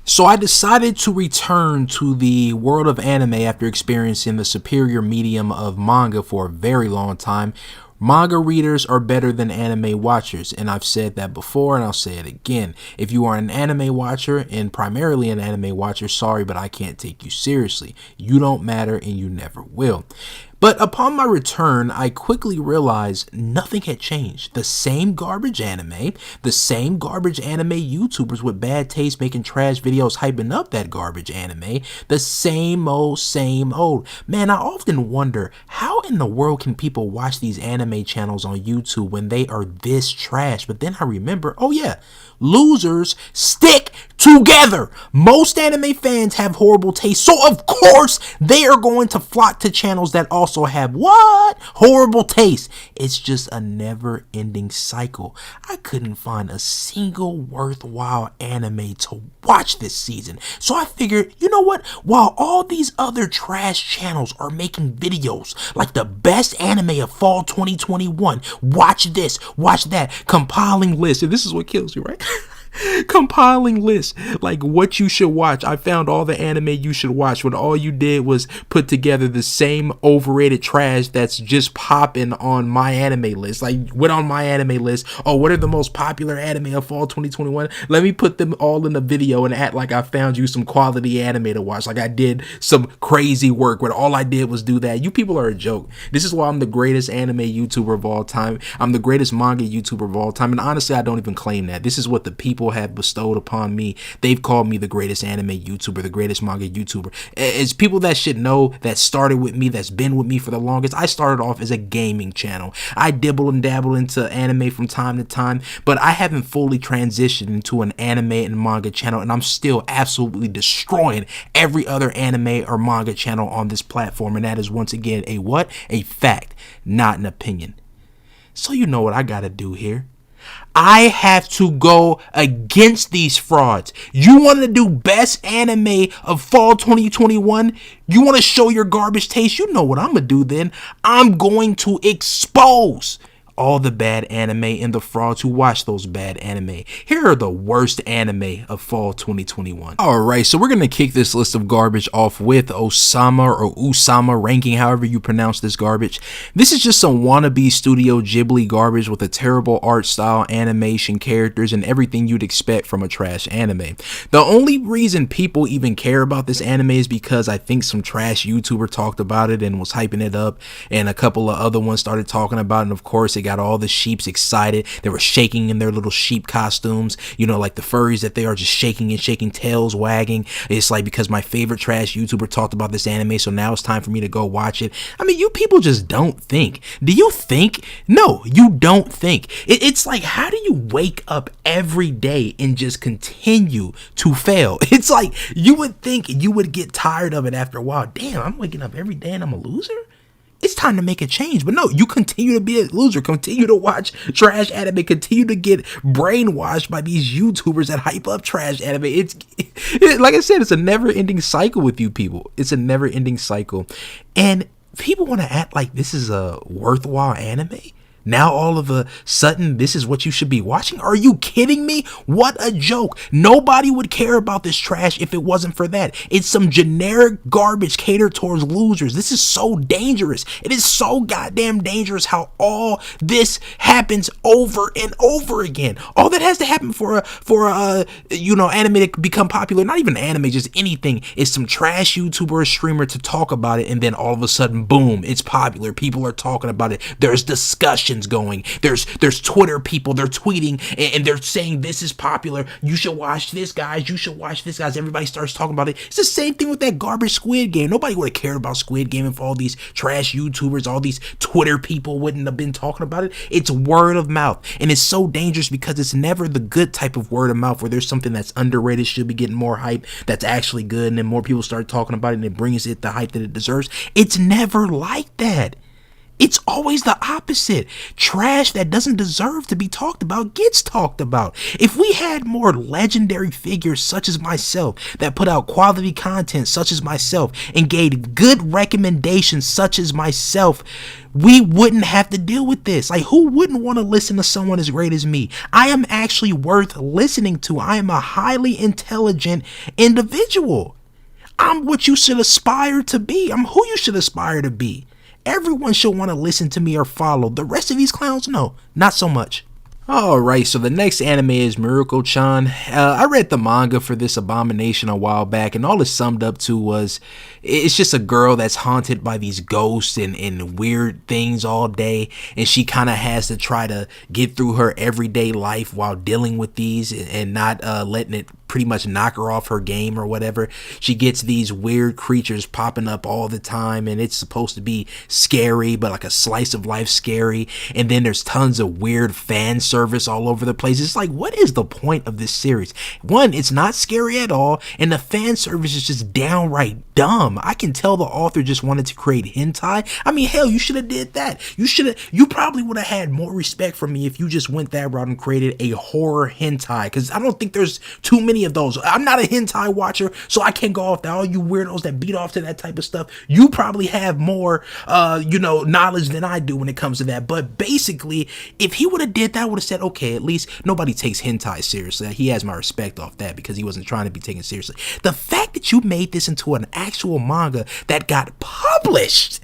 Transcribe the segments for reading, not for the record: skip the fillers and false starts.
So I decided to return to the world of anime after experiencing the superior medium of manga for a very long time. Manga readers are better than anime watchers, and I've said that before and I'll say it again. If you are an anime watcher, and primarily an anime watcher, sorry, but I can't take you seriously. You don't matter and you never will. But upon my return, I quickly realized nothing had changed. The same garbage anime, the same garbage anime YouTubers with bad taste making trash videos hyping up that garbage anime, the same old, same old. Man, I often wonder, how in the world can people watch these anime channels on YouTube when they are this trash? But then I remember, oh yeah, losers stick together. Most anime fans have horrible taste, so of course they are going to flock to channels that also have what? Horrible taste. It's just a never-ending cycle. I couldn't find a single worthwhile anime to watch this season, so I figured, you know what? While all these other trash channels are making videos like the best anime of fall 2021, watch this, watch that, compiling lists, and this is what kills you, right? Compiling lists like what you should watch. I found all the anime you should watch when all you did was put together the same overrated trash that's just popping on my anime list. Like, went on my anime list. Oh, what are the most popular anime of fall 2021? Let me put them all in a video and act like I found you some quality anime to watch. Like I did some crazy work when all I did was do that. You people are a joke. This is why I'm the greatest anime YouTuber of all time. I'm the greatest manga YouTuber of all time. And honestly, I don't even claim that. This is what the people have bestowed upon me. They've called me the greatest anime YouTuber, the greatest manga YouTuber. It's people that should know, that started with me, that's been with me for the longest. I started off as a gaming channel. I dibble and dabble into anime from time to time, but I haven't fully transitioned into an anime and manga channel, and I'm still absolutely destroying every other anime or manga channel on this platform, and that is once again a what? A fact, not an opinion. So you know what I gotta do here. I have to go against these frauds. You want to do best anime of fall 2021? You want to show your garbage taste? You know what I'm going to do then. I'm going to expose all the bad anime and the frauds who watch those bad anime. Here are the worst anime of fall 2021. Alright, so we're going to kick this list of garbage off with Osama or Usama ranking, however you pronounce this garbage. This is just some wannabe Studio Ghibli garbage with a terrible art style, animation, characters, and everything you'd expect from a trash anime. The only reason people even care about this anime is because I think some trash YouTuber talked about it and was hyping it up, and a couple of other ones started talking about it, and of course it got all the sheeps excited. They were shaking in their little sheep costumes, you know, like the furries that they are, just shaking and shaking, tails wagging. It's like, because my favorite trash YouTuber talked about this anime, so now it's time for me to go watch it. I mean, you people just don't think. Do you think? No, you don't think. It's like, how do you wake up every day and just continue to fail? It's like, you would think you would get tired of it after a while. Damn, I'm waking up every day and I'm a loser? It's time to make a change. But no, you continue to be a loser, continue to watch trash anime, continue to get brainwashed by these YouTubers that hype up trash anime. It's like I said, it's a never-ending cycle with you people. It's a never-ending cycle. And people want to act like this is a worthwhile anime. Now all of a sudden, this is what you should be watching? Are you kidding me? What a joke. Nobody would care about this trash if it wasn't for that. It's some generic garbage catered towards losers. This is so dangerous. It is so goddamn dangerous how all this happens over and over again. All that has to happen for anime to become popular, not even anime, just anything, is some trash YouTuber or streamer to talk about it, and then all of a sudden, boom, it's popular. People are talking about it. There's discussion going. There's Twitter people, they're tweeting and they're saying this is popular. You should watch this, guys. You should watch this, guys. Everybody starts talking about it. It's the same thing with that garbage Squid Game. Nobody would have cared about Squid Game if all these trash YouTubers, all these Twitter people wouldn't have been talking about it. It's word of mouth, and it's so dangerous because it's never the good type of word of mouth where there's something that's underrated, should be getting more hype, that's actually good, and then more people start talking about it and it brings it the hype that it deserves. It's never like that. It's always the opposite. Trash that doesn't deserve to be talked about gets talked about. If we had more legendary figures such as myself that put out quality content such as myself and gave good recommendations such as myself, we wouldn't have to deal with this. Like, who wouldn't want to listen to someone as great as me? I am actually worth listening to. I am a highly intelligent individual. I'm what you should aspire to be. I'm who you should aspire to be. Everyone should want to listen to me or follow. The rest of these clowns, no, not so much. Alright, so the next anime is Miracle-chan. I read the manga for this abomination a while back, and all it summed up to was, it's just a girl that's haunted by these ghosts and weird things all day, and she kind of has to try to get through her everyday life while dealing with these and not letting it pretty much knock her off her game or whatever. She gets these weird creatures popping up all the time, and it's supposed to be scary, but like a slice of life scary. And then there's tons of weird fan service all over the place. It's like, what is the point of this series? One, it's not scary at all, and the fan service is just downright dumb. I can tell the author just wanted to create hentai. I mean, hell, you should have did that. You probably would have had more respect for me if you just went that route and created a horror hentai, because I don't think there's too many of those. I'm not a hentai watcher, so I can't go off to all you weirdos that beat off to that type of stuff. You probably have more knowledge than I do when it comes to that. But basically, if he would have did that, I would have said, okay, at least nobody takes hentai seriously. He has my respect off that because he wasn't trying to be taken seriously. The fact that you made this into an actual manga that got published,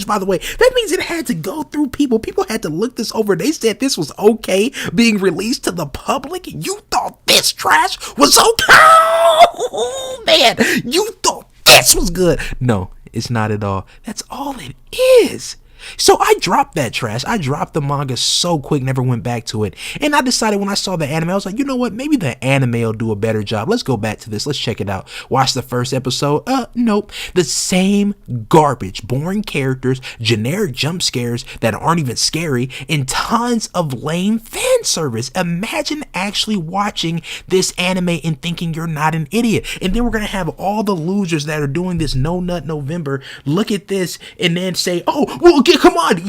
by the way, that means it had to go through people. People had to look this over. They said this was okay being released to the public. You thought this trash was okay? Oh, man, you thought this was good. No, it's not at all. That's all it is. So I dropped that trash. I dropped the manga so quick, never went back to it. And I decided when I saw the anime, I was like, you know what? Maybe the anime will do a better job. Let's go back to this. Let's check it out. Watch the first episode. Nope. The same garbage, boring characters, generic jump scares that aren't even scary, and tons of lame fan service. Imagine actually watching this anime and thinking you're not an idiot. And then we're going to have all the losers that are doing this No Nut November look at this and then say, oh, well, come on,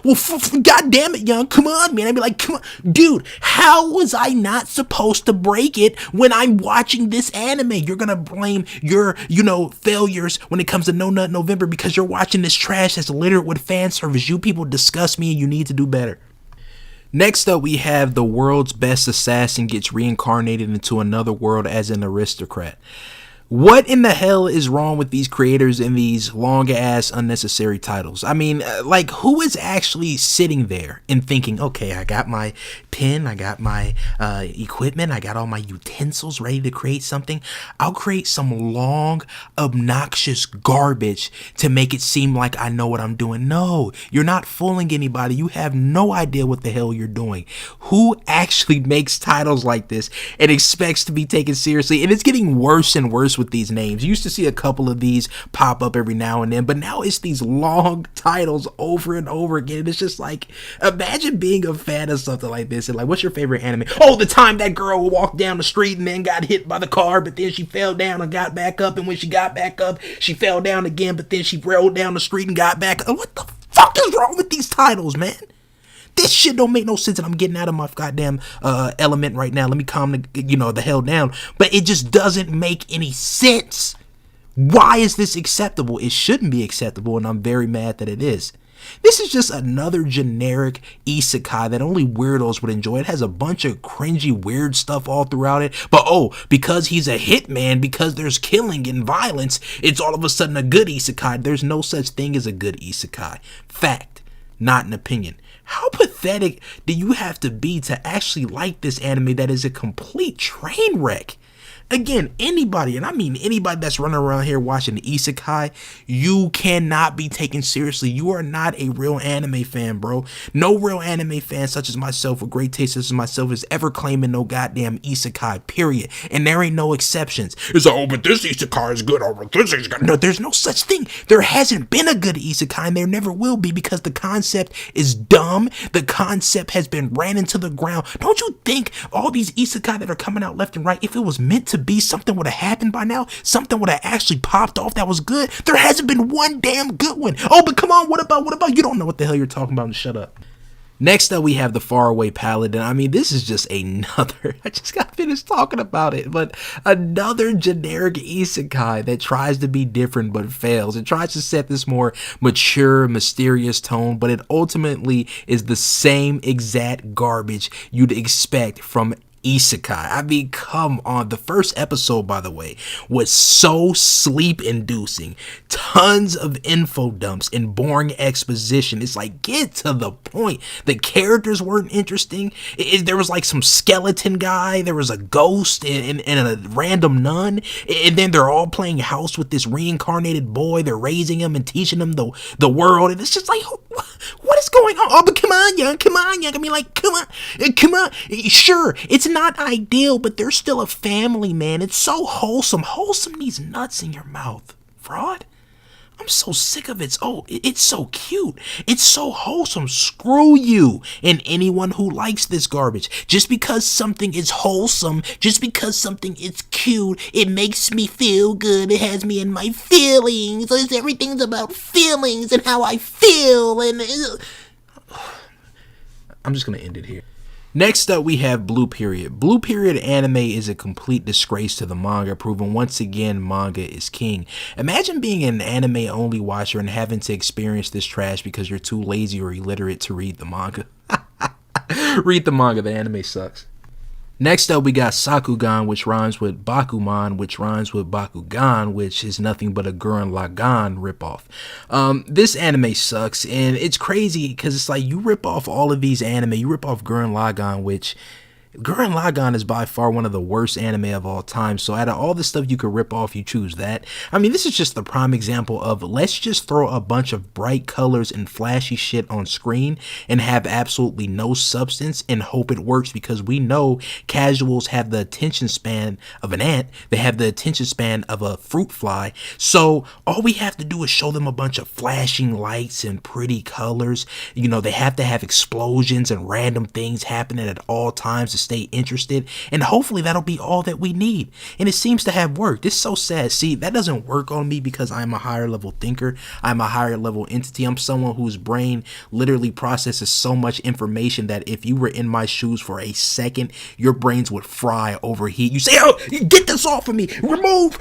well, God damn it, young, come on, man. I'd be like, come on, dude, how was I not supposed to break it when I'm watching this anime? You're gonna blame your, failures when it comes to No Nut November because you're watching this trash that's littered with fan service. You people disgust me and you need to do better. Next up, we have the world's best assassin gets reincarnated into another world as an aristocrat. What in the hell is wrong with these creators and these long-ass unnecessary titles? I mean, like, who is actually sitting there and thinking, okay, I got my pen, I got my equipment, I got all my utensils ready to create something. I'll create some long, obnoxious garbage to make it seem like I know what I'm doing. No, you're not fooling anybody. You have no idea what the hell you're doing. Who actually makes titles like this and expects to be taken seriously? And it's getting worse and worse with these names. You used to see a couple of these pop up every now and then, but now it's these long titles over and over again. It's just like, imagine being a fan of something like this and like, what's your favorite anime? Oh, the time that girl walked down the street and then got hit by the car, but then she fell down and got back up, and when she got back up, she fell down again, but then she rolled down the street and got back up. What the fuck is wrong with these titles, man? This shit don't make no sense, and I'm getting out of my goddamn element right now. Let me calm the hell down. But it just doesn't make any sense. Why is this acceptable? It shouldn't be acceptable, and I'm very mad that it is. This is just another generic isekai that only weirdos would enjoy. It has a bunch of cringy, weird stuff all throughout it. But because he's a hitman, because there's killing and violence, it's all of a sudden a good isekai. There's no such thing as a good isekai. Fact, not an opinion. How pathetic do you have to be to actually like this anime that is a complete train wreck? Again, anybody, and I mean anybody that's running around here watching the isekai, you cannot be taken seriously. You are not a real anime fan, bro. No real anime fan such as myself, with great taste such as myself, is ever claiming no goddamn isekai, period. And there ain't no exceptions. It's like, but this isekai is good, but this is good. No, there's no such thing. There hasn't been a good isekai, and there never will be, because the concept is dumb. The concept has been ran into the ground. Don't you think all these isekai that are coming out left and right, if it was meant to to be, something would have happened by now. Something would have actually popped off that was good. There hasn't been one damn good one. Oh, but come on, what about? You don't know what the hell you're talking about. Shut up. Next up, we have the Faraway Paladin. I mean, this is just another, I just got finished talking about it, but another generic isekai that tries to be different but fails. It tries to set this more mature, mysterious tone, but it ultimately is the same exact garbage you'd expect from isekai. I mean, come on. The first episode, by the way, was so sleep inducing. Tons of info dumps and boring exposition. It's like, get to the point. The characters weren't interesting. There was like some skeleton guy, there was a ghost and a random nun, and then they're all playing house with this reincarnated boy. They're raising him and teaching him the world, and it's just like, what is going on? Oh, but come on, young. I mean, like, come on. Sure, it's not ideal, but they're still a family, man. It's so wholesome. Wholesome needs nuts in your mouth. Fraud? I'm so sick of it. Oh, it's so cute. It's so wholesome. Screw you and anyone who likes this garbage. Just because something is wholesome, just because something is cute, it makes me feel good. It has me in my feelings. Everything's about feelings and how I feel. And I'm just going to end it here. Next up, we have Blue Period. Blue Period anime is a complete disgrace to the manga, proving once again manga is king. Imagine being an anime only watcher and having to experience this trash because you're too lazy or illiterate to read the manga. Read the manga, the anime sucks. Next up, we got Sakugan, which rhymes with Bakuman, which rhymes with Bakugan, which is nothing but a Gurren Lagann ripoff. This anime sucks, and it's crazy because it's like you rip off all of these anime. You rip off Gurren Lagann, which Gurren Lagann is by far one of the worst anime of all time. So out of all the stuff you could rip off, you choose that. I mean, this is just the prime example of let's just throw a bunch of bright colors and flashy shit on screen and have absolutely no substance and hope it works, because we know casuals have the attention span of an ant. They have the attention span of a fruit fly. So all we have to do is show them a bunch of flashing lights and pretty colors. You know, they have to have explosions and random things happening at all times to stay interested, and hopefully that'll be all that we need. And it seems to have worked. It's so sad. See, that doesn't work on me because I'm a higher level thinker. I'm a higher level entity. I'm someone whose brain literally processes so much information that if you were in my shoes for a second, your brains would fry, overheat. You say, oh, get this off of me. Remove.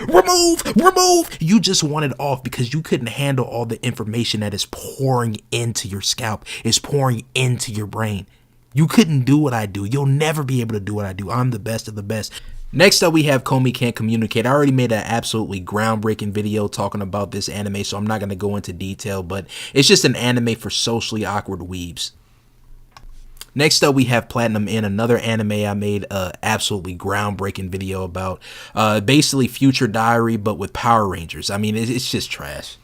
You just want it off because you couldn't handle all the information that is pouring into your scalp, is pouring into your brain. You couldn't do what I do. You'll never be able to do what I do. I'm the best of the best. Next up, we have Comey Can't Communicate. I already made an absolutely groundbreaking video talking about this anime, so I'm not going to go into detail, but it's just an anime for socially awkward weebs. Next up, we have Platinum In, another anime I made a absolutely groundbreaking video about. Basically Future Diary, but with Power Rangers. I mean, it's just trash.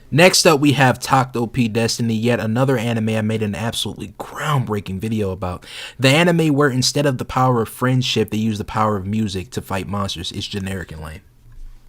Next up, we have Tamako Destiny, yet another anime I made an absolutely groundbreaking video about. The anime where instead of the power of friendship, they use the power of music to fight monsters. It's generic and lame.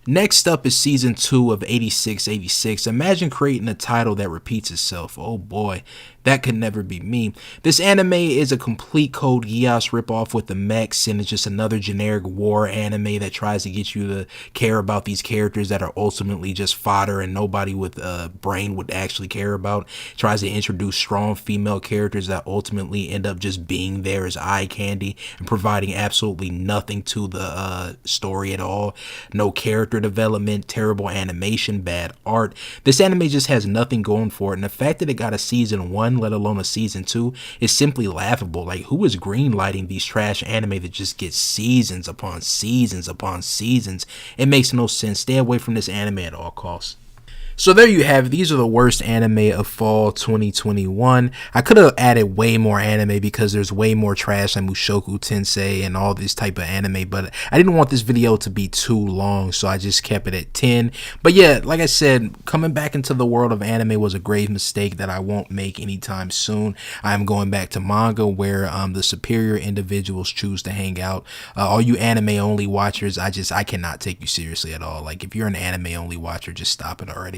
Next up is season 2 of 8686. Imagine creating a title that repeats itself. Oh boy, that could never be me. This anime is a complete Code Geass ripoff with the mechs, and it's just another generic war anime that tries to get you to care about these characters that are ultimately just fodder and nobody with a brain would actually care about. It tries to introduce strong female characters that ultimately end up just being there as eye candy and providing absolutely nothing to the story at all. No character development, terrible animation, bad art. This anime just has nothing going for it, and the fact that it got a season 1, let alone a season 2, is simply laughable. Like, who is greenlighting these trash anime that just get seasons upon seasons upon seasons? It makes no sense. Stay away from this anime at all costs. So there you have it. These are the worst anime of fall 2021. I could have added way more anime because there's way more trash like Mushoku Tensei and all this type of anime, but I didn't want this video to be too long, so I just kept it at 10. But yeah, like I said, coming back into the world of anime was a grave mistake that I won't make anytime soon. I'm going back to manga where the superior individuals choose to hang out. All you anime only watchers, I cannot take you seriously at all. Like, if you're an anime only watcher, just stop it already.